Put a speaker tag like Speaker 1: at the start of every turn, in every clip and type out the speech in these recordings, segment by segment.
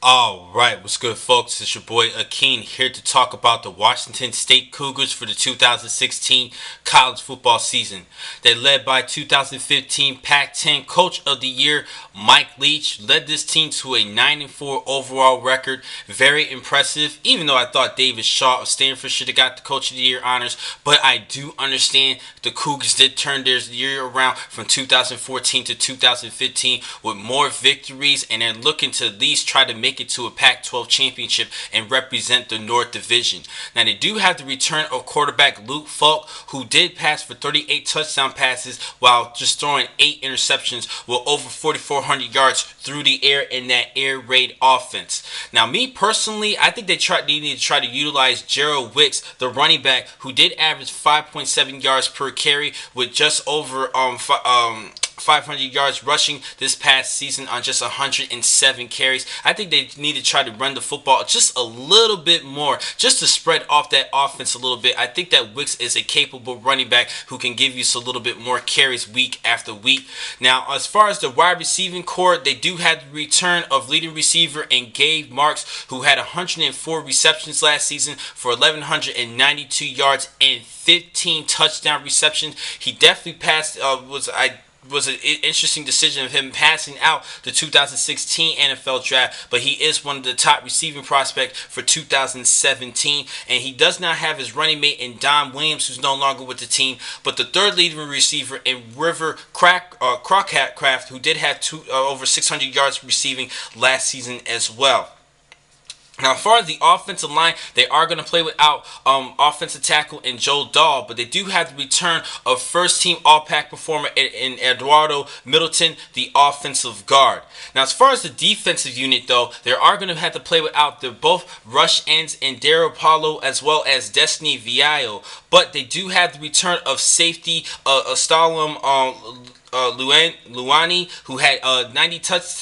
Speaker 1: Alright, what's good, folks? It's your boy Akeen here to talk about the Washington State Cougars for the 2016 college football season. They're led by 2015 Pac-10 Coach of the Year Mike Leach. Led this team to a 9-4 overall record. Very impressive, even though I thought David Shaw of Stanford should have got the Coach of the Year honors. But I do understand the Cougars did turn their year around from 2014 to 2015 with more victories, and they're looking to at least try to make it to a Pac-12 championship and represent the North Division. Now, they do have the return of quarterback Luke Falk, who did pass for 38 touchdown passes while just throwing 8 interceptions with over 4,400 yards through the air in that air raid offense. Now, me personally, I think they need to try to utilize Gerald Wicks, the running back, who did average 5.7 yards per carry with just over 500 yards rushing this past season on just 107 carries. I think they need to try to run the football just a little bit more, just to spread off that offense a little bit. I think that Wicks is a capable running back who can give you a little bit more carries week after week. Now, as far as the wide receiving core, they do have the return of leading receiver and Gabe Marks, who had 104 receptions last season for 1,192 yards and 15 touchdown receptions. He definitely passed. Was an interesting decision of him passing out the 2016 NFL draft, but he is one of the top receiving prospects for 2017, and he does not have his running mate in Don Williams, who's no longer with the team, but the third leading receiver in River Crocraft, who did have over 600 yards receiving last season as well. Now, as far as the offensive line, they are going to play without offensive tackle in Joe Dahl, but they do have the return of first-team All-Pac performer in Eduardo Middleton, the offensive guard. Now, as far as the defensive unit, though, they are going to have to play without both rush ends in Daryl Paulo as well as Destiny Viallo, but they do have the return of safety Stalum Luani, who had 90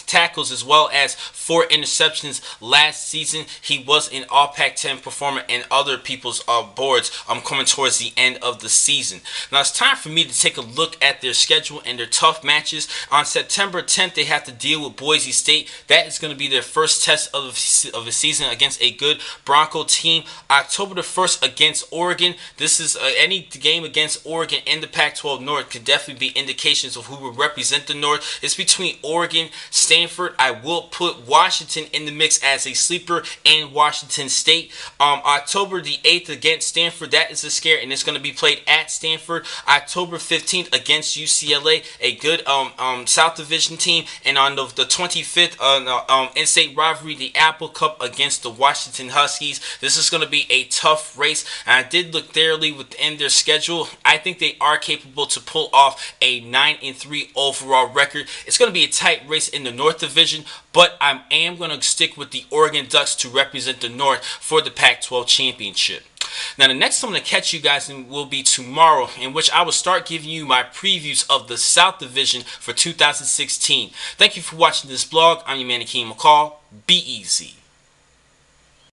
Speaker 1: tackles as well as 4 interceptions last season. He was an All Pac-10 performer and other people's boards coming towards the end of the season. Now, it's time for me to take a look at their schedule and their tough matches. On September 10th, they have to deal with Boise State. That is going to be their first test of the season against a good Bronco team. October the 1st against Oregon. This is any game against Oregon in the Pac-12 North could definitely be indications of who will represent the North. It's between Oregon, Stanford. I will put Washington in the mix as a sleeper, and Washington State. October the 8th against Stanford. That is a scare, and it's going to be played at Stanford. October 15th against UCLA, a good South Division team. And on the 25th, in-state rivalry, the Apple Cup against the Washington Huskies. This is going to be a tough race, and I did look thoroughly within their schedule. I think they are capable to pull off a 9-3 overall record. It's going to be a tight race in the North Division, but I am going to stick with the Oregon Ducks to represent the North for the Pac-12 championship. Now, the next time I'm going to catch you guys in will be tomorrow, in which I will start giving you my previews of the South Division for 2016. Thank you for watching this blog. I'm your man, Akeem McCall. Be easy.